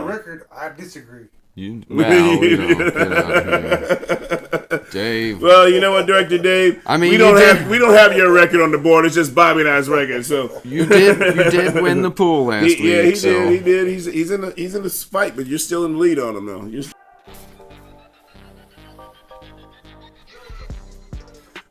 record, I disagree. Well, get out here. Dave. Well, you know what, Director Dave? I mean, we don't have your record on the board. It's just Bobby and I's record. So you did win the pool last week. Yeah, he did. He's in this fight, but you're still in the lead on him though.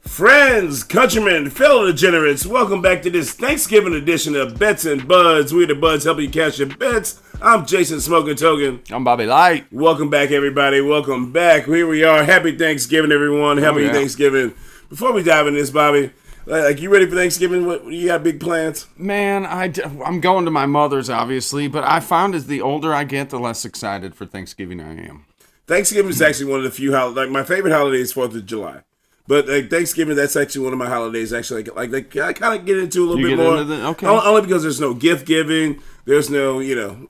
Friends, countrymen, fellow degenerates, welcome back to this Thanksgiving edition of Bets and Buds. We're the Buds helping you cash your bets. I'm Jason Smokin Token. I'm Bobby Light. Welcome back, everybody. Welcome back. Here we are. Happy Thanksgiving, everyone. Happy Thanksgiving. Before we dive in this, Bobby, like you ready for Thanksgiving? What you got big plans? Man, I'm going to my mother's, obviously, but I found as the older I get, the less excited for Thanksgiving I am. Thanksgiving is actually one of the few holidays. Like my favorite holiday is 4th of July. But like Thanksgiving, that's actually one of my holidays. Actually, like I kind of get into a little bit more. Okay. Only because there's no gift giving. There's no,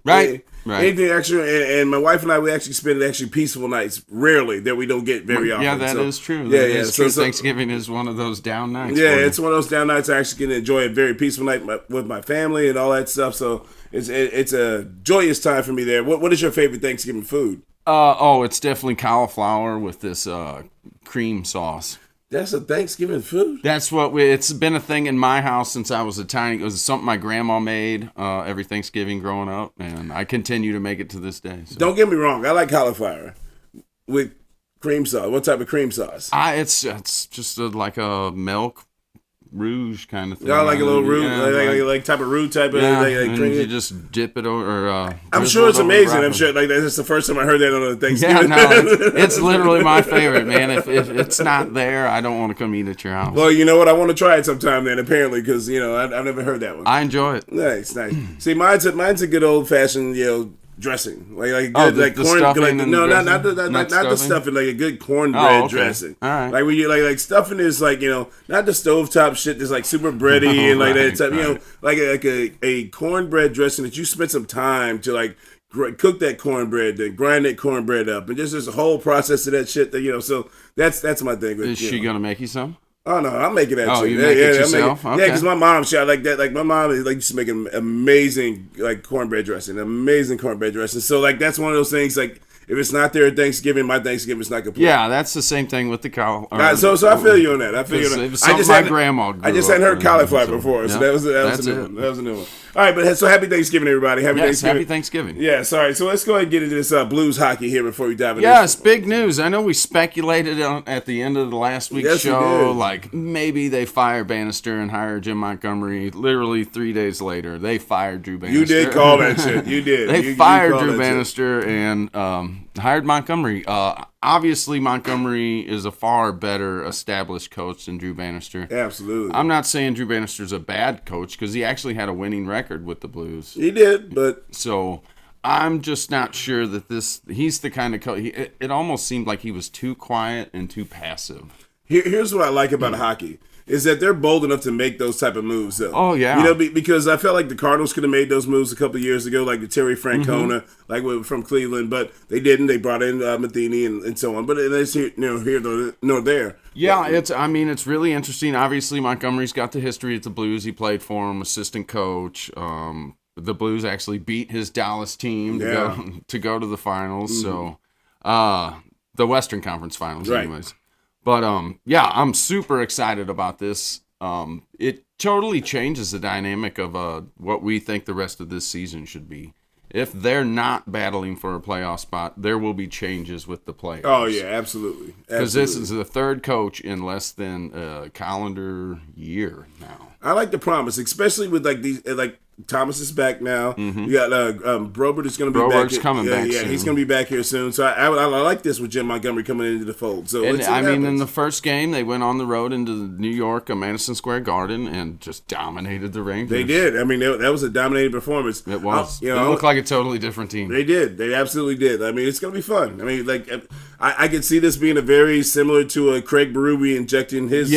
right. Anything extra. And my wife and I, we actually spend peaceful nights. Rarely that we don't get very often. Yeah, that is true. That is true. Thanksgiving is one of those down nights. Yeah, it's one of those down nights. I actually get to enjoy a very peaceful night with my family and all that stuff. So it's a joyous time for me there. What is your favorite Thanksgiving food? It's definitely cauliflower with this cream sauce. That's a Thanksgiving food? That's it's been a thing in my house since I was it was something my grandma made every Thanksgiving growing up, and I continue to make it to this day. So. Don't get me wrong. I like cauliflower with cream sauce. What type of cream sauce? It's just like a milk rouge kind of thing. Yeah, like a little roux, like type of roux type of and you just dip it over. I'm sure it's amazing. I'm sure that's the first time I heard that on a Thanksgiving. Yeah, no, it's literally my favorite, man. If it's not there, I don't want to come eat at your house. Well, you know what? I want to try it sometime then. Apparently, because I've never heard that one. I enjoy it. Nice. See, mine's a good old fashioned dressing, like good the corn. Stuffing Not the stuffing, like a good cornbread dressing. All right. Like when you like stuffing is like not the stovetop shit that's like super bready and like that type. Like a cornbread dressing that you spent some time to like cook that cornbread, then grind that cornbread up, and just there's a whole process of that shit that So that's my thing. Is she gonna make you some? Oh no, I'm making that. You make it yourself? Okay. Yeah, because my mom, she like that. Like my mom is like just making amazing cornbread dressing, So like that's one of those things. Like if it's not there at Thanksgiving, my Thanksgiving is not complete. Yeah, that's the same thing with the cow. So I feel you on that. I just hadn't heard cauliflower before, so that was a new one. All right, but so happy Thanksgiving, everybody. Happy Thanksgiving. Yeah, sorry. So let's go ahead and get into this Blues hockey here before we dive into Yes, big news. I know we speculated at the end of the last week's show, like maybe they fire Bannister and hire Jim Montgomery. Literally 3 days later, they fired Drew Bannister. You did call that shit. You did. They fired Drew Bannister and hired Montgomery. Obviously, Montgomery is a far better established coach than Drew Bannister. Absolutely. I'm not saying Drew Bannister's a bad coach because he actually had a winning record with the Blues. He did, but... So, I'm just not sure that he's the kind of coach... It almost seemed like he was too quiet and too passive. Here's what I like about hockey. Is that they're bold enough to make those type of moves, though. Oh, yeah. Because I felt like the Cardinals could have made those moves a couple of years ago, like the Terry Francona, from Cleveland, but they didn't. They brought in Matheny and so on. But it's here nor there. Yeah, it's really interesting. Obviously, Montgomery's got the history at the Blues. He played for him, assistant coach. The Blues actually beat his Dallas team to go to the finals. So, the Western Conference Finals, anyways. But, I'm super excited about this. It totally changes the dynamic of what we think the rest of this season should be. If they're not battling for a playoff spot, there will be changes with the players. Oh, yeah, absolutely. Because this is the third coach in less than a calendar year now. I like the promise, especially with these Thomas is back now. You got Brobert is going to be back. Brobert's coming back soon. Yeah, he's going to be back here soon. So I like this with Jim Montgomery coming into the fold. So in the first game, they went on the road into New York, Madison Square Garden, and just dominated the Rangers. They did. I mean, that was a dominating performance. It was. It looked like a totally different team. They did. They absolutely did. I mean, it's going to be fun. I mean, I could see this being a very similar to Craig Berube injecting his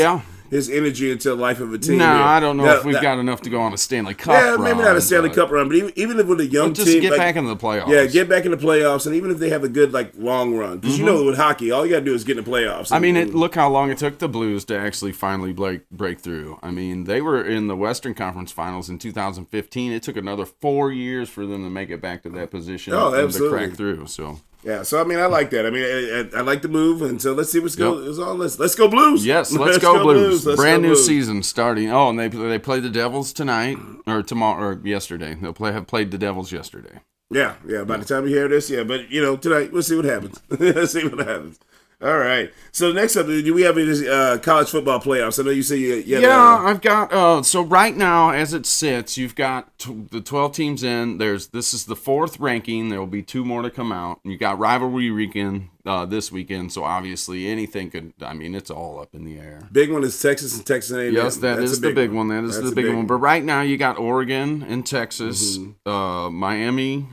his energy into the life of a team. No, here. I don't know if we've got enough to go on a Stanley Cup run. Maybe not a Stanley Cup run, but even if with a young just team, get like, back into the playoffs. Yeah, get back in the playoffs, and even if they have a good long run, because with hockey, all you got to do is get in the playoffs. I mean, look how long it took the Blues to actually finally break through. I mean, they were in the Western Conference Finals in 2015. It took another 4 years for them to make it back to that position and to crack through. So. Yeah, so I mean, I like that. I mean, I like the move, and so let's see what's going on. Let's go Blues. Yes, let's go Blues. Brand new season starting. Oh, and they play the Devils tonight or tomorrow or yesterday. They'll have played the Devils yesterday. Yeah. By the time you hear this, but tonight we'll see what happens. Let's see what happens. All right. So next up, do we have any college football playoffs? I know you say I've got. So right now, as it sits, you've got the 12 teams in. This is the 4th ranking. There will be 2 more to come out. You got rivalry weekend this weekend. So obviously anything could. I mean, it's all up in the air. Big one is Texas and Texas A&M. Yes, that's the big one. That is the big one. But right now, you got Oregon and Texas, Miami.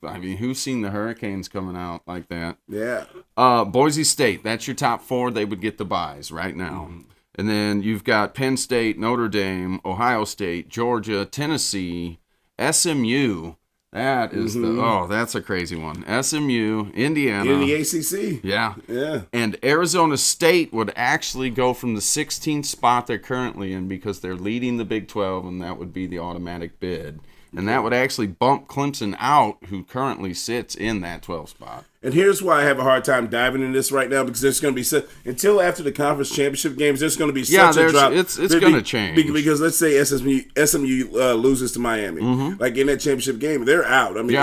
I mean, who's seen the Hurricanes coming out like that? Yeah. Boise State, that's your top 4. They would get the buys right now. And then you've got Penn State, Notre Dame, Ohio State, Georgia, Tennessee, SMU. That is that's a crazy one. SMU, Indiana. In the ACC. Yeah. Yeah. And Arizona State would actually go from the 16th spot they're currently in because they're leading the Big 12, and that would be the automatic bid. And that would actually bump Clemson out, who currently sits in that 12th spot. And here's why I have a hard time diving in this right now, because there's going to be until after the conference championship games, there's going to be such a drop. It's going to change. Because let's say SMU loses to Miami, like in that championship game, they're out. I mean,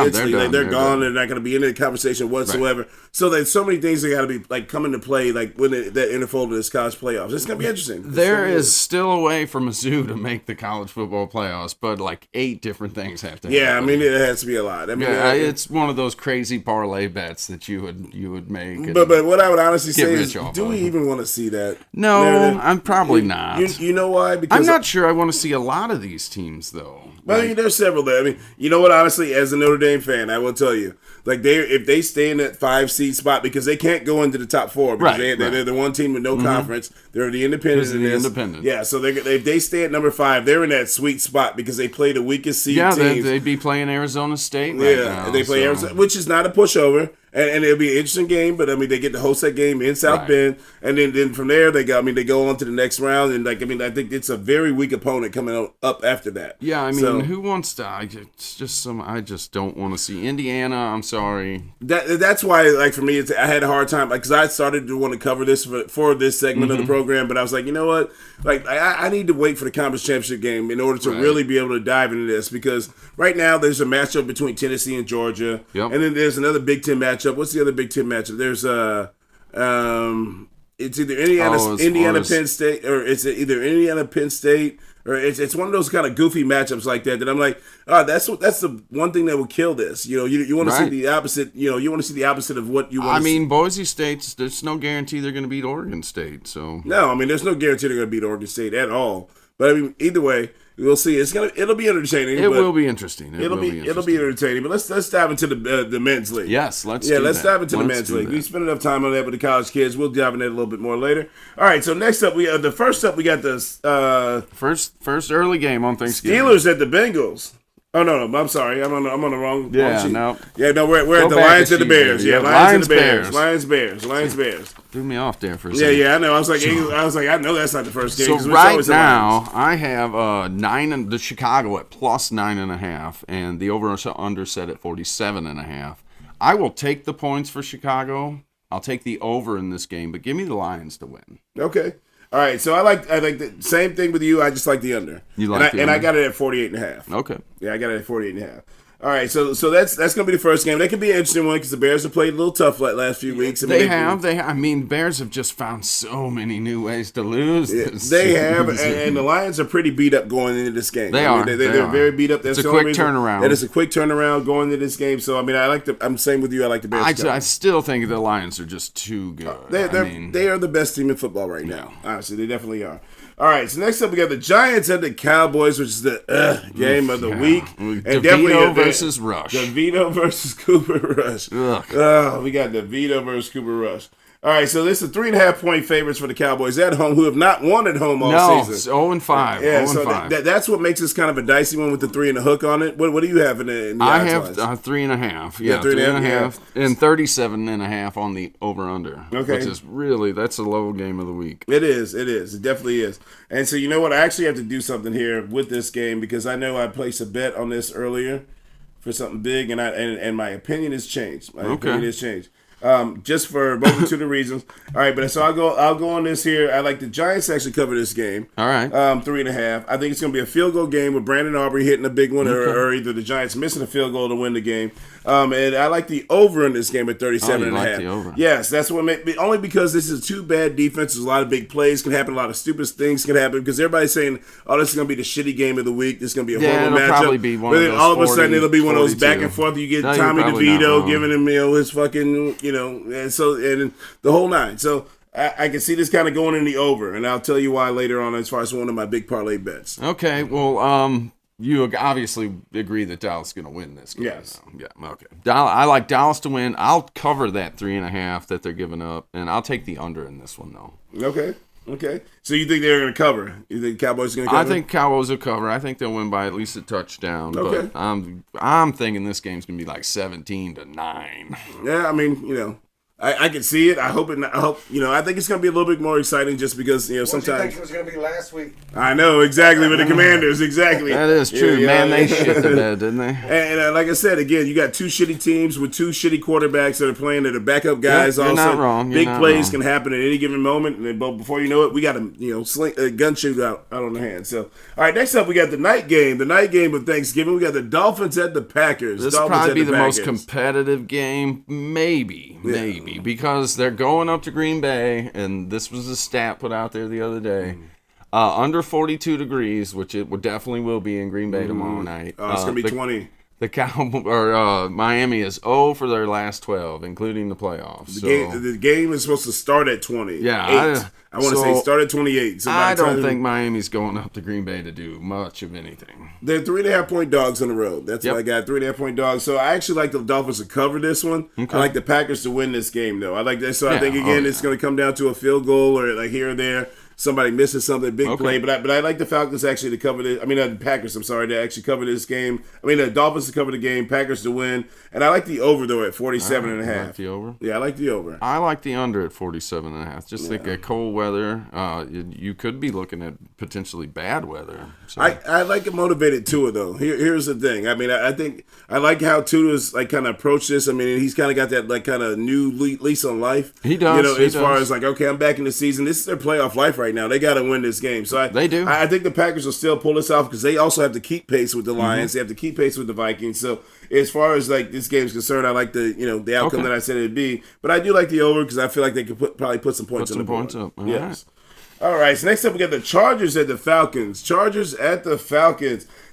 they're gone. They're not going to be in the conversation whatsoever. Right. So there's so many things that got to be come into play, when that interfold of this college playoffs. It's going to be interesting. There is still a way for Mizzou to make the college football playoffs, but 8 different things have to happen. Yeah, I mean, it has to be a lot. I mean, it's one of those crazy parlay bets that you would make. But what I would honestly say is, do we even want to see that? No, I'm probably not. You know why? Because I'm not sure I want to see a lot of these teams, though. I mean, there's several there. I mean, you know what? Honestly, as a Notre Dame fan, I will tell you, if they stay in that 5 seed spot, because they can't go into the top 4 because they're the one team with no conference. They're the independents. Yeah, so if they stay at number 5, they're in that sweet spot because they play the weakest seed teams. Yeah, they'd be playing Arizona State right now. They play Arizona, which is not a pushover. And it'll be an interesting game, but I mean, they get to host that game in South Bend, and then from there they go on to the next round, and I think it's a very weak opponent coming up after that. Yeah, I mean, who wants to? I just don't want to see Indiana. I'm sorry. That's why, for me, I had a hard time, because I started to want to cover this for this segment of the program, but I was like, you know what, I need to wait for the conference championship game in order to really be able to dive into this, because right now there's a matchup between Tennessee and Georgia, and then there's another Big Ten matchup. What's the other Big Ten matchup? There's it's either Indiana Penn State, or it's either Indiana Penn State, or it's one of those kind of goofy matchups like that I'm like, that's the one thing that will kill this. You want to see the opposite. You want to see the opposite of what you want. I mean, Boise State's, there's no guarantee they're going to beat Oregon State. So no, I mean, there's no guarantee they're going to beat Oregon State at all. But I mean, either way, we'll see. It'll be entertaining. It will be interesting. It'll be entertaining. But let's dive into the men's league. Yes, let's dive into the men's league. We spent enough time on that with the college kids. We'll dive into it a little bit more later. All right. So next up, we got the first early game on Thanksgiving. Steelers at the Bengals. Oh no! I'm sorry. I'm on the wrong. Yeah, sheet. no. Yeah, no. We're at the Lions and the Bears. Yeah, Lions Bears. Lions Bears. Threw me off there for a second. Yeah. I know. I was like, I know that's not the first game. So right now, I have the Chicago at plus 9.5, and the over/under set at 47.5. I will take the points for Chicago. I'll take the over in this game, but give me the Lions to win. Okay. All right, so I like the same thing with you. I just like the under. You like the under? And I got it at 48.5. Okay. Yeah, I got it at 48.5. All right, so that's going to be the first game. That could be an interesting one because the Bears have played a little tough last few weeks. They have. I mean, Bears have just found so many new ways to lose. Yeah, they have, and the Lions are pretty beat up going into this game. They're very beat up. It's a quick turnaround. And it's a quick turnaround going into this game. So I mean, I'm same with you. I like the Bears. I still think the Lions are just too good. They are the best team in football right now. Honestly, they definitely are. All right, so next up we got the Giants and the Cowboys, which is the game of the week. And DeVito versus Rush. DeVito versus Cooper Rush. Ugh. Oh, we got DeVito versus Cooper Rush. All right, so this is 3.5-point favorites for the Cowboys at home, who have not won at home all season. It's 0-5. Yeah, 0-5. so that's what makes this kind of a dicey one with the 3 and a hook on it. What do you have in the I have 3.5. Yeah, 3.5, and 37.5 on the over/under. Okay, which is that's a low game of the week. It is. It definitely is. And so you know what? I actually have to do something here with this game because I know I placed a bet on this earlier for something big, and my opinion has changed. My opinion has changed. Just for a multitude of reasons. All right, but so I'll go on this here. I like the Giants to actually cover this game. All right. 3.5. I think it's going to be a field goal game with Brandon Aubrey hitting a big one, or either the Giants missing a field goal to win the game. And I like the over in this game at 37.5. Like the over. Yes, that's what only because this is two bad defenses. A lot of big plays can happen. A lot of stupid things can happen because everybody's saying, "Oh, this is going to be the shitty game of the week. This is going to be a horrible matchup." Probably be one of those all of a sudden, it'll be one of those 42. back and forth. You get Tommy DeVito giving him his fucking and so and the whole nine. So I can see this kind of going in the over, and I'll tell you why later on as far as one of my big parlay bets. Okay, well, you obviously agree that Dallas is going to win this game. Yes. Yeah, okay. I like Dallas to win. I'll cover that 3.5 that they're giving up, and I'll take the under in this one, though. Okay. So you think they're going to cover? You think Cowboys are going to cover? I think Cowboys will cover. I think they'll win by at least a touchdown. Okay. But I'm thinking this game's going to be like 17-9. Yeah, I mean, I can see it. I hope I think it's going to be a little bit more exciting just because sometimes. What did you think it was going to be last week? I know exactly with the Commanders, exactly. That is true, man. They shit the bed, didn't they? And like I said, again, you got two shitty teams with two shitty quarterbacks that are playing that are backup guys. You're also, not wrong. Big plays can happen at any given moment, and then before you know it, we got a gun shootout out on the hand. So, all right, next up we got the night game. The night game of Thanksgiving. We got the Dolphins at the Packers. This will probably be the most competitive game, maybe, because they're going up to Green Bay, and this was a stat put out there the other day. Under 42 degrees, which it definitely will be in Green Bay tomorrow night. It's going to be 20. The Miami is 0 for their last 12, including the playoffs. The game is supposed to start at 20. Yeah. I want to say start at 28. So I don't think Miami's going up to Green Bay to do much of anything. They're 3.5-point dogs on the road. That's what I got, 3.5-point dogs. So I actually like the Dolphins to cover this one. Okay. I like the Packers to win this game, though. I like that. So I think, again, it's going to come down to a field goal or like here or there. Somebody misses something, big play. But I like the Falcons actually to cover this. I mean, the Packers, to actually cover this game. I mean, the Dolphins to cover the game, Packers to win. And I like the over, though, at 47.5. You like the over? Yeah, I like the over. I like the under at 47.5. Just think at cold weather, you could be looking at potentially bad weather. So. I like a motivated Tua, though. Here's the thing. I mean, I think I like how Tua's like kind of approached this. I mean, he's kind of got that like kind of new lease on life. He does. Far as like, okay, I'm back in the season. This is their playoff life right now. They got to win this game. So they do. I think the Packers will still pull this off because they also have to keep pace with the Lions. They have to keep pace with the Vikings. So as far as like this game's concerned, I like the outcome that I said it'd be. But I do like the over because I feel like they could probably put some points on the board. Yes. All right. So next up we got the Chargers at the Falcons.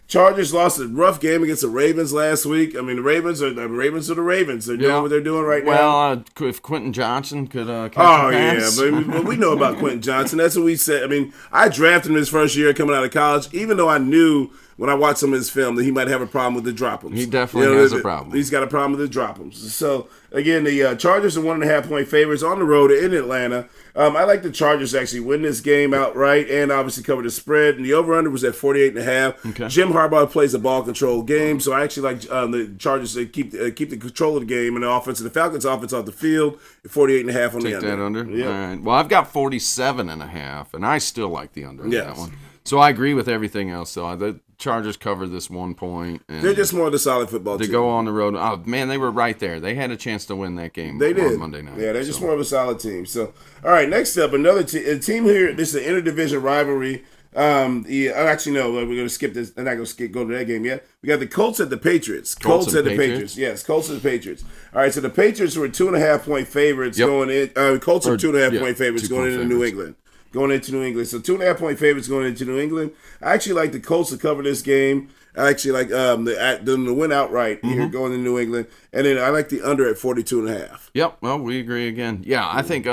Chargers lost a rough game against the Ravens last week. I mean, the Ravens are the Ravens. They're doing what they're doing right now. Well, if Quentin Johnson could catch a pass. But we know about Quentin Johnson. That's what we said. I mean, I drafted him his first year coming out of college, even though I knew when I watched some of his film that he might have a problem with the drop-ums. He definitely has a problem. He's got a problem with the drop-ums. So, again, the Chargers are 1.5-point favorites on the road in Atlanta. I like the Chargers to actually win this game outright and obviously cover the spread. And the over-under was at 48.5. Okay. Jim Harbaugh plays a ball-controlled game, so I actually like the Chargers to keep the control of the game and the offense. And the Falcons' offense off the field at 48.5 on the under. Take that under? Yep. All right. Well, I've got 47.5, and I still like the under in that one. So I agree with everything else, though. The Chargers covered this 1 point. And they're just more of the solid football team. To go on the road. Oh, man, they were right there. They had a chance to win that game on Monday night. Yeah, they're just more of a solid team. So, all right, next up, another team here. This is an interdivision rivalry. Actually, no, we're going to skip this. I'm not going to go to that game yet. We got the Colts at the Patriots. Colts at the Patriots. Yes, Colts at the Patriots. All right, so the Patriots were 2.5-point favorites going in. Colts are 2.5-point favorites going into New England. So 2.5-point favorites going into New England. I actually like the Colts to cover this game. I actually like the win outright here going to New England. And then I like the under at 42.5. Yep. Well, we agree again. Yeah, I think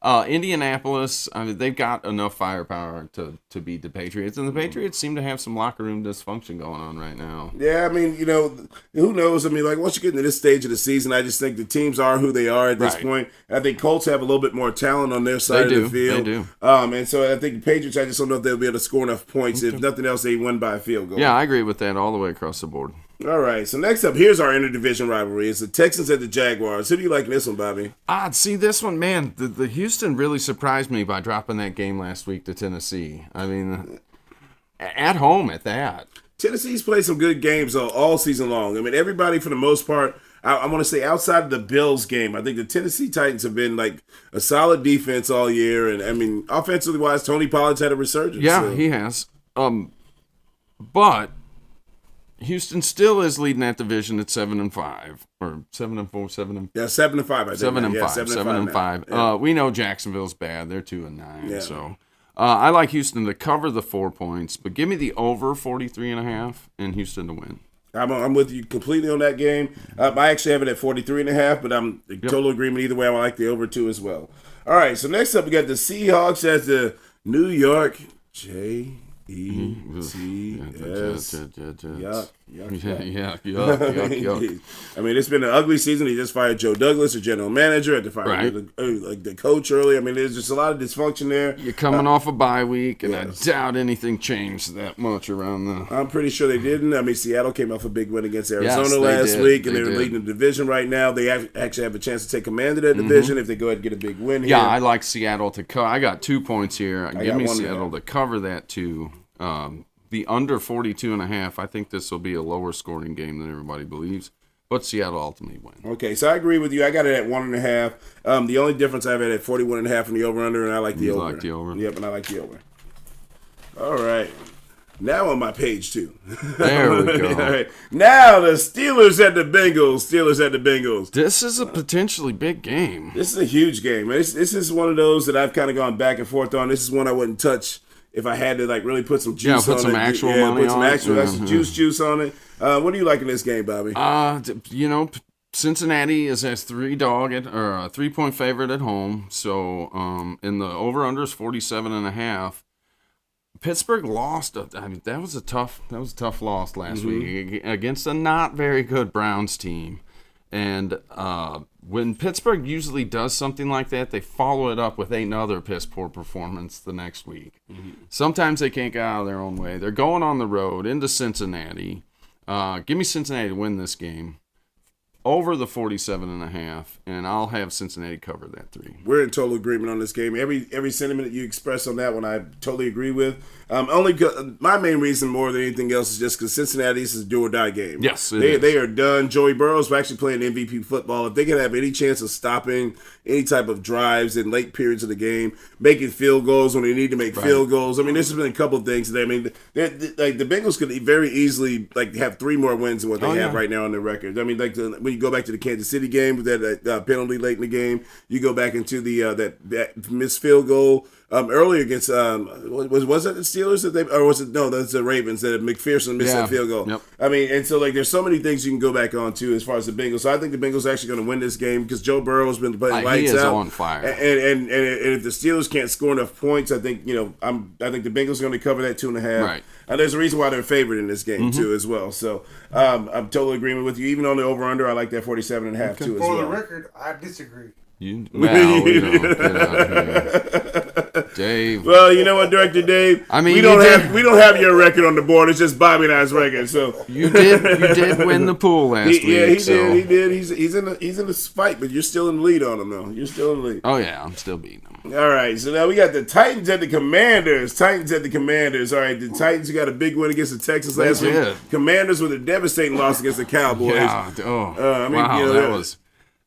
Indianapolis, I mean, they've got enough firepower to beat the Patriots, and the Patriots seem to have some locker room dysfunction going on right now. Yeah, I mean, who knows? I mean, like, once you get into this stage of the season, I just think the teams are who they are at this point. I think Colts have a little bit more talent on their side of the field. They do. And so I think the Patriots, I just don't know if they'll be able to score enough points. If nothing else, they win by a field goal. Yeah, I agree with that all the way across the board. All right, so next up, here's our interdivision rivalry. It's the Texans at the Jaguars. Who do you like in this one, Bobby? See, this one, man, the Houston really surprised me by dropping that game last week to Tennessee. I mean, at home at that. Tennessee's played some good games all season long. I mean, everybody, for the most part, I want to say outside of the Bills game, I think the Tennessee Titans have been like a solid defense all year. And, I mean, offensively wise, Tony Pollard's had a resurgence. Yeah, he has. But Houston still is leading that division at 7-5 or 7-4, 7. Yeah, 7-5. I think. 7-5. 7-5. Yeah. We know Jacksonville's bad. They're 2-9. Yeah. So I like Houston to cover the 4 points, but give me the over 43.5 and Houston to win. I'm with you completely on that game. I actually have it at 43.5, but I'm in total agreement either way. I like the over 2 as well. All right, so next up we got the Seahawks as the New York Jets. Yuck. I mean, it's been an ugly season. He just fired Joe Douglas, the general manager, had to fire the coach early. I mean, there's just a lot of dysfunction there. You're coming off a bye week, and I doubt anything changed that much around the... I'm pretty sure they didn't. I mean, Seattle came off a big win against Arizona last week, and they're leading the division right now. They actually have a chance to take command of that division if they go ahead and get a big win here. Yeah, I like Seattle to cover. I got 2 points here. Give me Seattle to cover that, too. The under 42.5, I think this will be a lower scoring game than everybody believes, but Seattle ultimately win. Okay, so I agree with you. I got it at 1.5. The only difference I have it at 41.5 in the over/under, and I like the over. You like the over? Yep, and I like the over. All right. Now on my page 2. There we go. All right. Now the Steelers at the Bengals. This is a potentially big game. This is a huge game. This is one of those that I've kind of gone back and forth on. This is one I wouldn't touch if I had to like really put some juice on it. Put some actual money on it. Some juice on it. What do you like in this game, Bobby? Cincinnati is as 3-point favorite at home. So in the over/under is 47.5. Pittsburgh lost. I mean, that was a tough loss last week against a not very good Browns team. And when Pittsburgh usually does something like that, they follow it up with another piss-poor performance the next week. Sometimes they can't get out of their own way. They're going on the road into Cincinnati. Give me Cincinnati to win this game. Over the 47.5, and I'll have Cincinnati cover that 3. We're in total agreement on this game. Every sentiment that you expressed on that one, I totally agree with. My main reason more than anything else is just because Cincinnati is a do-or-die game. Yes, they are done. Joey Burrow's actually playing MVP football. If they can have any chance of stopping any type of drives in late periods of the game, making field goals when they need to make field goals. I mean, there's been a couple of things today. I mean, the Bengals could very easily have 3 more wins than what they have right now on their record. I mean, when you go back to the Kansas City game with that penalty late in the game, you go back into the that missed field goal earlier against was that the Steelers that's the Ravens that McPherson missed that field goal. Yep. I mean, and so there's so many things you can go back on too as far as the Bengals. So I think the Bengals are actually going to win this game because Joe Burrow has been playing lights out. He is on fire. And if the Steelers can't score enough points, I think the Bengals are going to cover that 2.5. Right. There's a reason why they're favored in this game too as well. So I'm totally agreeing with you. Even on the over/under, I like that 47.5 too as well. For the record, I disagree. Get out here. Dave. Well, you know what, Director Dave? I mean, we don't have your record on the board. It's just Bobby and I's record. So you did win the pool last week. Yeah, he did. He's in this fight, but you're still in the lead on him though. You're still in the lead. Oh yeah, I'm still beating him. All right, so now we got the Titans at the Commanders. All right, the Titans got a big win against the Texans last week. Commanders with a devastating loss against the Cowboys. Yeah. That was.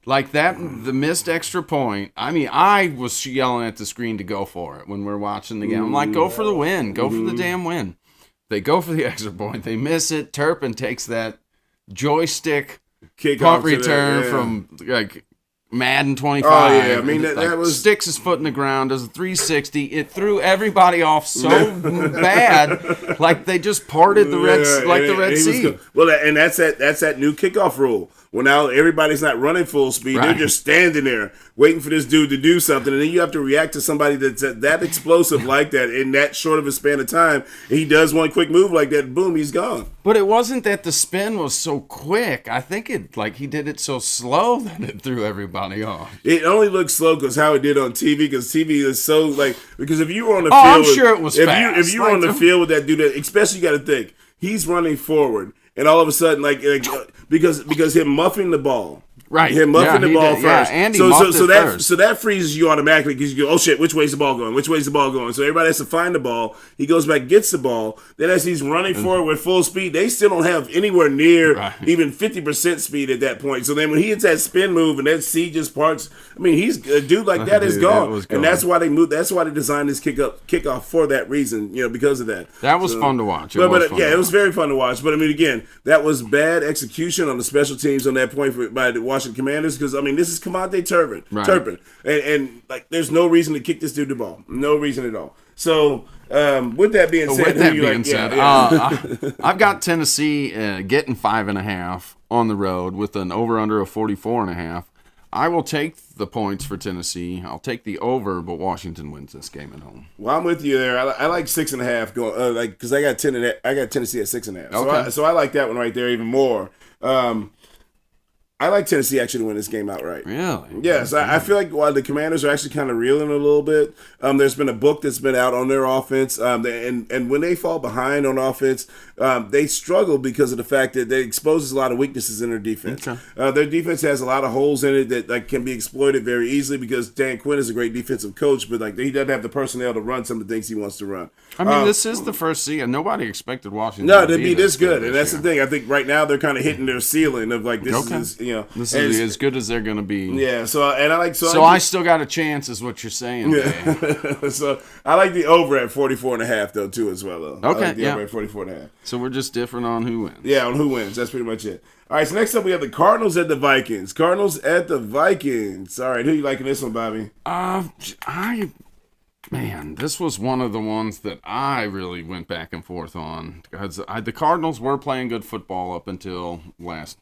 Like that, the missed extra point. I mean, I was yelling at the screen to go for it when we're watching the game. I'm like, go for the win. Go for the damn win. They go for the extra point. They miss it. Turpin takes that joystick punt return from like Madden 25. Oh, yeah. I mean, that was... Sticks his foot in the ground, does a 360. It threw everybody off so bad. Like they just parted the Red Sea. Well, and that's that new kickoff rule. Well, now everybody's not running full speed. Right. They're just standing there waiting for this dude to do something. And then you have to react to somebody that's that explosive like that in that short of a span of time. And he does one quick move like that, boom, he's gone. But it wasn't that the spin was so quick. I think he did it so slow that it threw everybody off. It only looks slow because how it did on TV, because TV is so, because if you were on the field. I'm sure it was fast. If you were on the field with that dude, especially you got to think, he's running forward. And all of a sudden, because him muffing the ball. Right. Him muffing the ball first. Yeah, and he muffed it first. So that freezes you automatically because you go, oh shit, which way's the ball going? Which way's the ball going? So everybody has to find the ball. He goes back, gets the ball. Then as he's running forward with full speed, they still don't have anywhere near even 50% speed at that point. So then when he hits that spin move and that C just parts, I mean, he's a dude like that is gone. And that's why they moved. That's why they designed this kickoff for that reason. Because of that. That was fun to watch. It was very fun to watch. But I mean, again, that was bad execution on the special teams on that point by the Washington Commanders because. I mean, this is Kamante Turpin. And there's no reason to kick this dude the ball. No reason at all. So, with that being said, I've got Tennessee getting 5.5 on the road with an over/under of 44.5. I will take the points for Tennessee. I'll take the over, but Washington wins this game at home. Well, I'm with you there. I like 6.5 going, because I got Tennessee at 6.5. Okay. So I like that one right there even more. I like Tennessee actually to win this game outright. Really? Yes, I feel like while the Commanders are actually kind of reeling a little bit, there's been a book that's been out on their offense, and when they fall behind on offense, they struggle because of the fact that they exposes a lot of weaknesses in their defense. Okay. Their defense has a lot of holes in it that can be exploited very easily because Dan Quinn is a great defensive coach, but he doesn't have the personnel to run some of the things he wants to run. I mean, this is the first season. Nobody expected Washington to be this good, and that's year. the thing. I think right now they're kind of hitting their ceiling of this is this is as good as they're going to be. Yeah. So I still got a chance, is what you're saying. Yeah. So I like the over at 44.5 though too as well though. Okay. I like the over at 44.5. So we're just different on who wins. Yeah, on who wins. That's pretty much it. All right. So next up we have the Cardinals at the Vikings. Cardinals at the Vikings. All right. Who you liking this one, Bobby? Man, this was one of the ones that I really went back and forth on because the Cardinals were playing good football up until last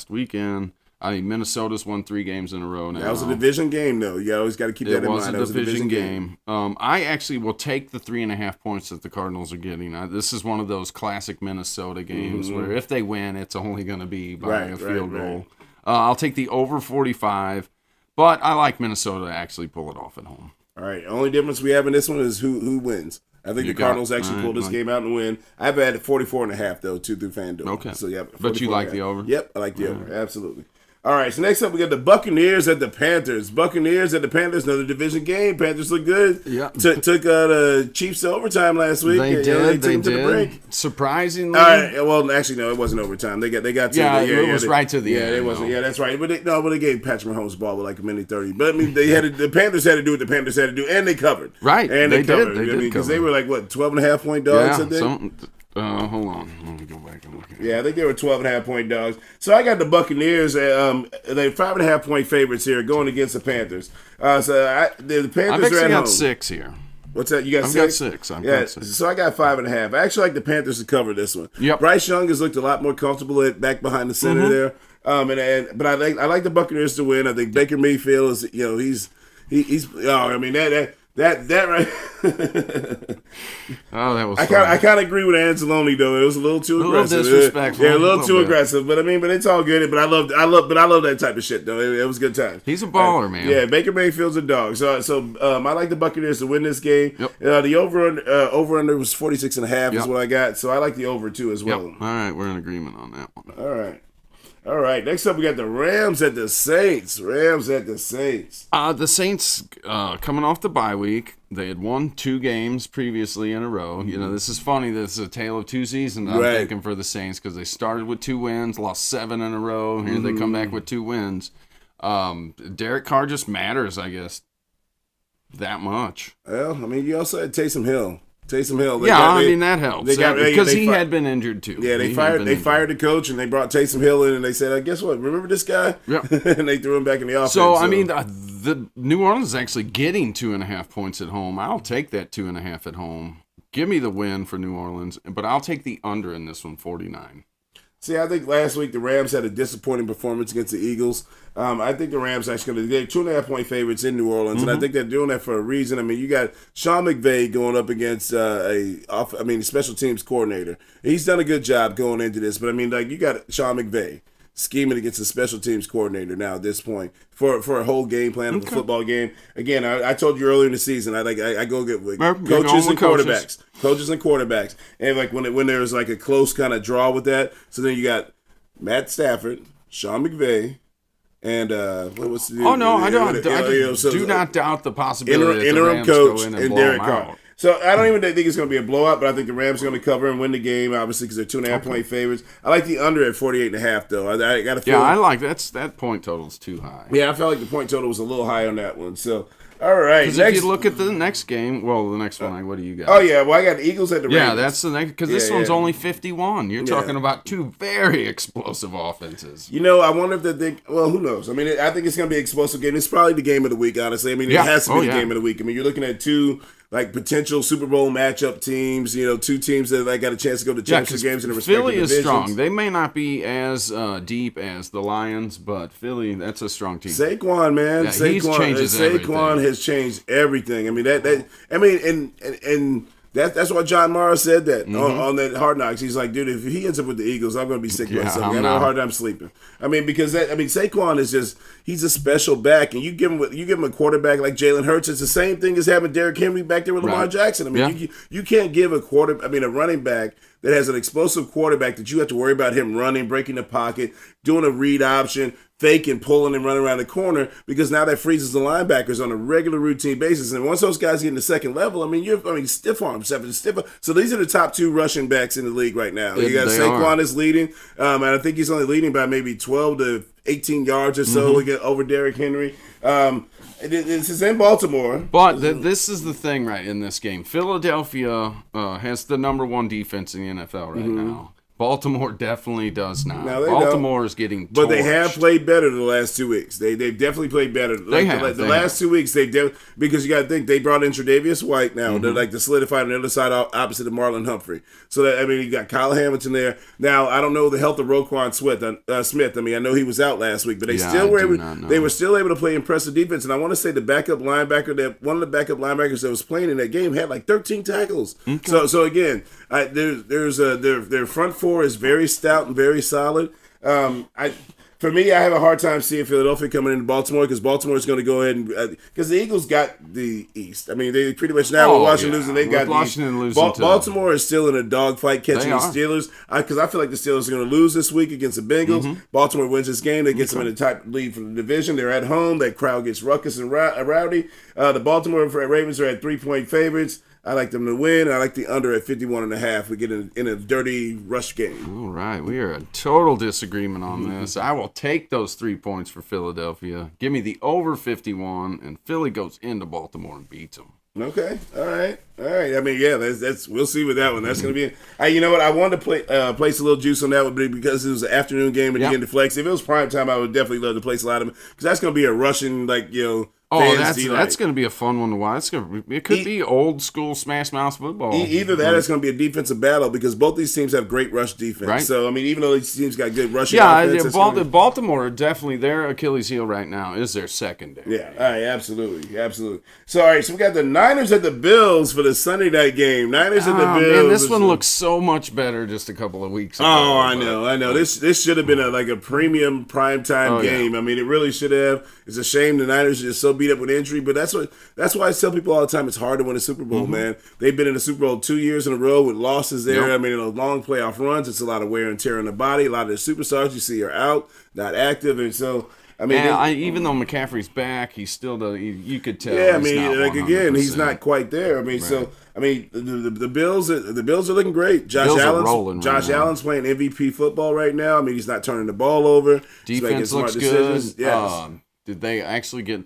weekend. Minnesota's won 3 games in a row now. That was a division game, though. You always got to keep that in mind. It was a division game. I actually will take the 3.5 points that the Cardinals are getting. This is one of those classic Minnesota games where if they win, it's only going to be by a field goal. I'll take the over 45, but I like Minnesota to actually pull it off at home. All right. Only difference we have in this one is who wins. I think the Cardinals actually pulled this game out and win. I've had 44.5 though, too, through FanDuel. Okay. So yeah, but you like the over? Yep, I like the over. Absolutely. All right, so next up we got the Buccaneers at the Panthers. Buccaneers at the Panthers, another division game. Panthers look good. Yeah. Took the Chiefs to overtime last week. They did. They took them to the break. Surprisingly. All right. Well, actually, no, it wasn't overtime. They got to it was right to the end. It wasn't. Yeah, that's right. But they gave Patrick Mahomes the ball with like a minute 30. But I mean, the Panthers had to do what the Panthers had to do, and they covered. Right. And they covered. They did because they were like what 12.5 point dogs. Yeah. Hold on. Let me go back and look at it. Yeah, I think they were 12.5 point dogs. So I got the Buccaneers. They're 5.5 point favorites here going against the Panthers. The Panthers I've are actually at got home. 6 here. What's that? You got I've 6? Got 6. I've got 6. So I got 5.5. I actually like the Panthers to cover this one. Yep. Bryce Young has looked a lot more comfortable back behind the center there. But I like the Buccaneers to win. I think Baker Mayfield is he's that right. Oh, that was. I kind of agree with Anzalone though. It was a little too aggressive. A little disrespectful. Yeah, a little too aggressive. But it's all good. But I love that type of shit though. It was a good time. He's a baller, man. Yeah, Baker Mayfield's a dog. So I like the Buccaneers to win this game. Yep. The over under was 46.5 is what I got. So I like the over too as well. Yep. All right, we're in agreement on that one. All right. Next up, we got the Rams at the Saints. The Saints coming off the bye week. They had won 2 games previously in a row. This is funny. This is a tale of 2 seasons. I'm thinking for the Saints because they started with 2 wins, lost 7 in a row. Here they come back with 2 wins. Derek Carr just matters, I guess, that much. Well, you also had Taysom Hill. That helps because he had been injured too. Yeah, they fired the coach and they brought Taysom Hill in and they said, "Guess what? Remember this guy?" Yeah, and they threw him back in the offense. So the New Orleans is actually getting 2.5 points at home. I'll take that 2.5 at home. Give me the win for New Orleans, but I'll take the under in this one, 49. See, I think last week the Rams had a disappointing performance against the Eagles. I think the Rams actually going to they're 2.5-point favorites in New Orleans, and I think they're doing that for a reason. I mean, you got Sean McVay going up against a special teams coordinator. He's done a good job going into this, but I mean, like you got Sean McVay scheming against a special teams coordinator now at this point for a whole game plan of a football game. Again, I told you earlier in the season, I go get with coaches and quarterbacks, and like when there's like a close kind of draw with that, so then you got Matt Stafford, Sean McVay. And what was the? Oh no, I don't. Do not doubt the possibility that interim the Rams coach go in and Derek Carr. So I don't even think it's going to be a blowout, but I think the Rams are going to cover and win the game, obviously, because they're 2.5-point favorites. I like the under at 48.5, though. I got to feel. Yeah, I like that point total's too high. Yeah, I felt like the point total was a little high on that one. So. All right. Because if you look at the next game, the next one, what do you got? Oh, yeah. Well, I got the Eagles at the Ravens. Yeah, that's the next. Because this one's only 51. You're talking about two very explosive offenses. I wonder if they think, well, who knows? I mean, I think it's going to be an explosive game. It's probably the game of the week, honestly. I mean, it has to be the game of the week. I mean, you're looking at two potential Super Bowl matchup teams, two teams that got a chance to go to championship games in the respective divisions. Philly is strong. They may not be as deep as the Lions, but Philly, that's a strong team. Saquon, man. Yeah, Saquon has changed everything. I mean, and that's why John Mara said that on that Hard Knocks. He's like, dude, if he ends up with the Eagles, I'm going to be sick to myself. I have a hard time sleeping. I mean, because Saquon is he's a special back, and you give him a quarterback like Jalen Hurts. It's the same thing as having Derrick Henry back there with Lamar Jackson. I mean, you can't give a running back that has an explosive quarterback that you have to worry about him running, breaking the pocket, doing a read option, faking, pulling, and running around the corner, because now that freezes the linebackers on a regular routine basis. And once those guys get in the second level, stiff arm, stiffer. So these are the top two rushing backs in the league right now. You got Saquon is leading, and I think he's only leading by maybe 12 to 18 yards or so over Derrick Henry. This is in Baltimore. But this is the thing, right, in this game. Philadelphia has the number one defense in the NFL right now. Baltimore definitely does not. Baltimore is getting torched. But they have played better the last 2 weeks. They've definitely played better. The last 2 weeks, because you got to think, they brought in Tre'Davious White now, to solidify on the other side opposite of Marlon Humphrey. So, you got Kyle Hamilton there. Now, I don't know the health of Roquan Smith. I mean, I know he was out last week, but they were still able to play impressive defense. And I want to say one of the backup linebackers that was playing in that game had like 13 tackles. Okay. So again, their front four is very stout and very solid. For me, I have a hard time seeing Philadelphia coming into Baltimore, because Baltimore is going to go ahead and because the Eagles got the East. I mean, they pretty much now with Washington losing, they got Washington losing. Baltimore is still in a dogfight catching the Steelers, because I feel like the Steelers are going to lose this week against the Bengals. Baltimore wins this game, that gets them in the top lead for the division. They're at home. That crowd gets ruckus and rowdy. The Baltimore Ravens are at 3-point favorites. I like them to win. I like the under at 51.5. We get in a dirty rush game. All right. We are in total disagreement on this. I will take those 3 points for Philadelphia. Give me the over 51, and Philly goes into Baltimore and beats them. Okay. All right. I mean, yeah, that's we'll see with that one. That's going to be you know what? I wanted to place a little juice on that one, because it was an afternoon game and you get to flex. If it was prime time, I would definitely love to place a lot of them, because that's going to be a rushing, that's going to be a fun one to watch. It could be old school smash mouth football. Either that, or it's going to be a defensive battle, because both these teams have great rush defense. Right. So I mean, even though these teams got good rushing offense, Baltimore definitely, their Achilles heel right now is their secondary. Yeah, all right, absolutely. So all right, so we got the Niners at the Bills for the Sunday night game. Niners at the Bills. Man, this one looks so much better just a couple of weeks ago. Oh, I know. This should have been a premium primetime game. I mean, it really should have. It's a shame the Niners are just so beat up with injury, but that's why I tell people all the time, it's hard to win a Super Bowl, man. They've been in the Super Bowl 2 years in a row with losses there. Yep. I mean, in long playoff runs, it's a lot of wear and tear on the body. A lot of the superstars you see are out, not active, and so. I mean, even though McCaffrey's back, he still does. You could tell. Yeah, I mean, he's not quite there. I mean, so the Bills are looking great. Josh Allen's playing MVP football right now. I mean, he's not turning the ball over. Defense looks good. Yes. Did they actually get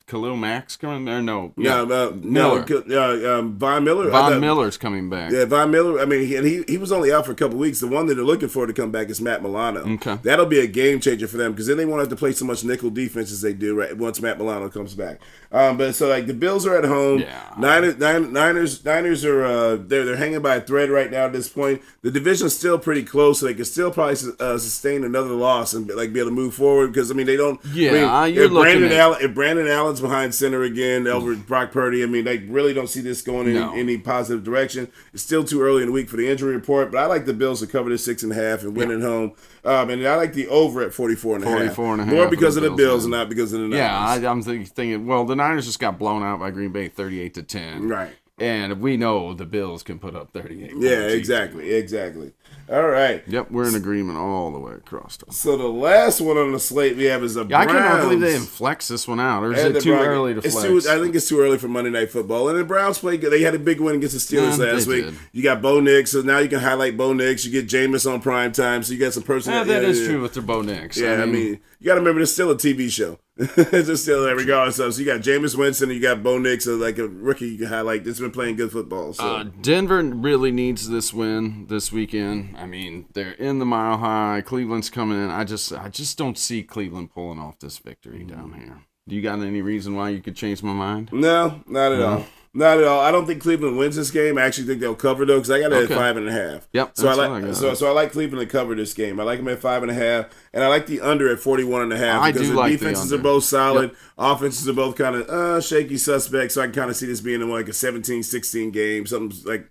Khalil Mack's coming there? No. Yeah, Miller. Von Miller. Von Miller's coming back. Yeah, Von Miller. I mean, he was only out for a couple weeks. The one that they're looking for to come back is Matt Milano. Okay. That'll be a game changer for them because then they won't have to play so much nickel defense as they do right once Matt Milano comes back. But so like the Bills are at home. Yeah. Niners are they're hanging by a thread right now at this point. The division's still pretty close, so they can still probably sustain another loss and like be able to move forward because I mean they don't. Yeah, I mean, you're looking if Brandon Allen's behind center again over Brock Purdy, I mean they really don't see this going in any positive direction. It's still too early in the week for the injury report, but I like the Bills to cover the 6.5 and win at home. And I like the over at 44.5. 44.5. More because of the Bills and not because of the Niners. Yeah, I'm thinking. Well, the Niners just got blown out by Green Bay 38-10. Right. And we know the Bills can put up 38. Yeah, exactly. All right. Yep, we're in agreement all the way across. So the last one on the slate we have is the Browns. I cannot believe they didn't flex this one out. Or is it too early to flex? I think it's too early for Monday Night Football. And the Browns played good. They had a big win against the Steelers last week. Did. You got Bo Nix, so now you can highlight Bo Nix. You get Jameis on prime time, so you got some person. Yeah, that is true with their Bo Nix. Yeah, I mean you got to remember, it's still a TV show. It's still there regardless of. So you got Jameis Winston and you got Bo Nix, so like a rookie you can highlight. This has been playing good football. So. Denver really needs this win this weekend. I mean, they're in the Mile High. Cleveland's coming in. I just don't see Cleveland pulling off this victory down here. Do you got any reason why you could change my mind? No, not at all. Not at all. I don't think Cleveland wins this game. I actually think they'll cover though, because I got it at 5.5. Yep. So I like Cleveland to cover this game. I like them at 5.5, and I like the under at 41.5 because the defenses are both solid. Yep. Offenses are both kind of shaky suspects. So I can kind of see this being like a 17-16 game, something like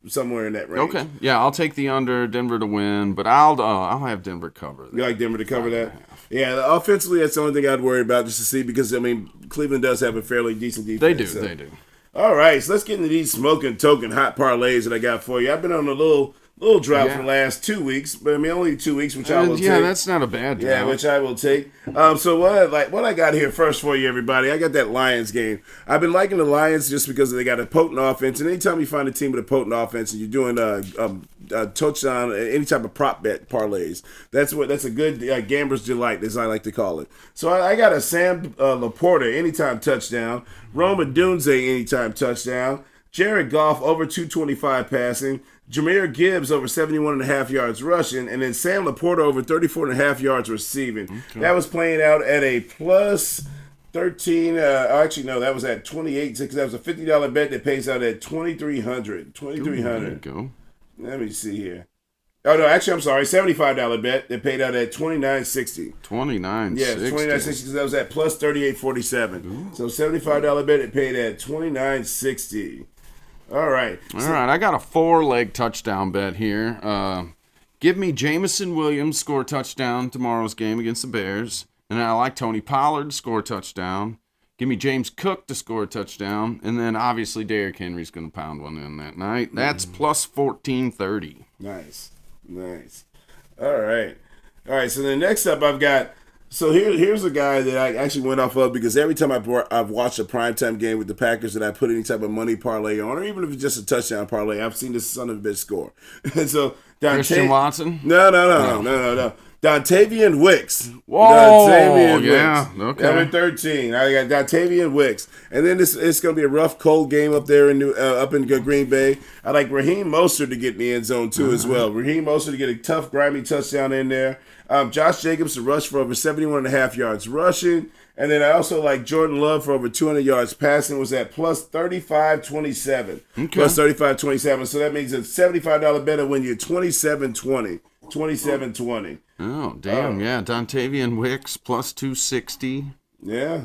somewhere in that range. Okay. Yeah, I'll take the under, Denver to win, but I'll have Denver cover. You like Denver to cover that? Yeah, offensively, that's the only thing I'd worry about just to see because I mean Cleveland does have a fairly decent defense. They do. All right, so let's get into these Smokin Token hot parlays that I got for you. I've been on a little drought for the last 2 weeks, but I mean only 2 weeks, which I will take. Yeah, that's not a bad drought. Yeah, which I will take. So what I got here first for you, everybody, I got that Lions game. I've been liking the Lions just because they got a potent offense, and anytime you find a team with a potent offense and you're doing a touchdown, any type of prop bet parlays, that's a good gambler's delight, as I like to call it. So I got a Sam Laporta anytime touchdown, Roma Dunze anytime touchdown, Jared Goff over 225 passing, Jahmyr Gibbs over 71.5 yards rushing, and then Sam Laporta over 34.5 yards receiving. Okay. That was playing out at a plus 13. Actually, no, that was at 28. That was a $50 bet that pays out at $2,300. $2,300. There you go. Let me see here. Oh, no, actually, I'm sorry. $75 bet that paid out at $29.60. $29.60. Yeah, $29.60 because that was at plus $38.47. So $75 bet that paid at $29.60. All right. I got a 4-leg touchdown bet here. Give me Jamison Williams score touchdown tomorrow's game against the Bears. And I like Tony Pollard to score touchdown. Give me James Cook to score a touchdown. And then obviously Derrick Henry's going to pound one in that night. That's plus 1430. Nice. All right. So then next up I've got, so here's a guy that I actually went off of because every time I've watched a primetime game with the Packers that I put any type of money parlay on, or even if it's just a touchdown parlay, I've seen this son of a bitch score. And so Christian Watson? No. Dontavian Wicks. Whoa, Dontavian Wicks. Okay. Number 13. I got Dontavian Wicks. And then it's going to be a rough, cold game up there up in Green Bay. I like Raheem Mostert to get in the end zone, too, as well. Raheem Mostert to get a tough, grimy touchdown in there. Josh Jacobs to rush for over 71.5 yards rushing. And then I also like Jordan Love for over 200 yards passing. Was at plus 35.27. Okay. Plus 35.27. So that means a $75 bet will win you 27.20. 27.20. Oh, damn. Yeah. Dontavian Wicks plus 260. Yeah.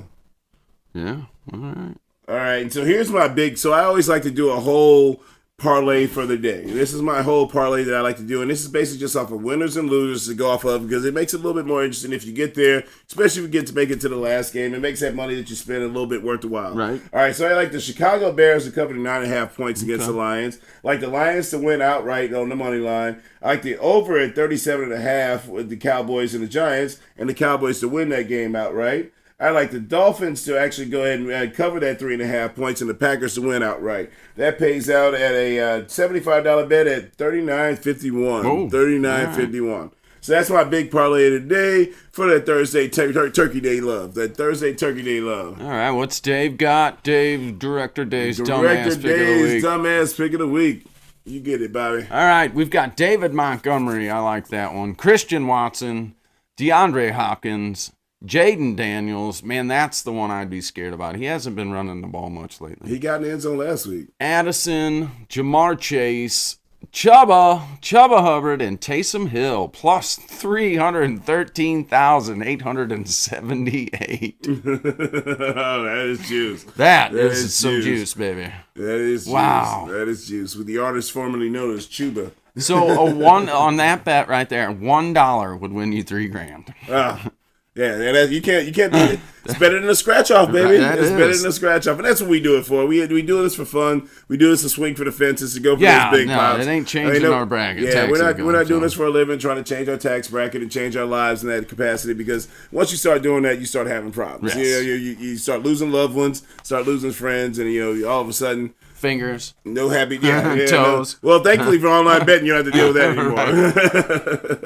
All right. All right. And so here's my so I always like to do a whole parlay for the day. This is my whole parlay that I like to do, and this is basically just off of winners and losers to go off of because it makes it a little bit more interesting if you get there, especially if you get to make it to the last game. It makes that money that you spend a little bit worth the while. Right. All right, so I like the Chicago Bears to cover the 9.5 points against the Lions. I like the Lions to win outright on the money line. I like the over at 37.5 with the Cowboys and the Giants, and the Cowboys to win that game outright. I like the Dolphins to actually go ahead and cover that 3.5 points and the Packers to win outright. That pays out at a $75 bet at $39.51. $39.51. So that's my big parlay today for that Thursday Turkey Day love. That Thursday Turkey Day love. All right, what's Dave got? Director Dave's dumbass pick of the week. Dumbass pick of the week. You get it, Bobby. All right, we've got David Montgomery. I like that one. Christian Watson, DeAndre Hopkins, Jaden Daniels. Man, that's the one I'd be scared about. He hasn't been running the ball much lately. He got in the end zone last week. Addison, Jamar Chase, Chuba Hubbard, and Taysom Hill, plus 313,878. Oh, that is juice. That is some juice, baby. That is juice. Wow. That is juice. With the artist formerly known as Chuba. So a one on that bet right there, $1 would win you $3,000. Yeah, and you can't beat it. It's better than a scratch off, baby. It's better than a scratch off, and that's what we do it for. We do this for fun. We do this to swing for the fences, to go for those big pops. It ain't changing our bracket. Yeah, we're not doing this for a living, trying to change our tax bracket and change our lives in that capacity. Because once you start doing that, you start having problems. Yes. You start losing loved ones, start losing friends, and all of a sudden. Fingers. No happy toes. No. Well, thankfully for online betting, you don't have to deal with that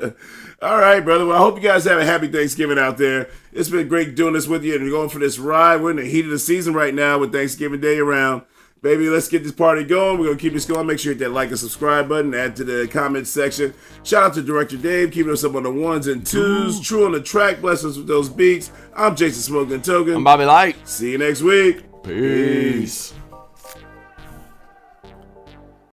anymore. All right, brother. Well, I hope you guys have a happy Thanksgiving out there. It's been great doing this with you and going for this ride. We're in the heat of the season right now with Thanksgiving Day around. Baby, let's get this party going. We're going to keep this going. Make sure you hit that like and subscribe button. Add to the comments section. Shout out to Director Dave, keeping us up on the ones and twos. True on the track. Bless us with those beats. I'm Jason Smokin Tokens. I'm Bobby Light. See you next week. Peace.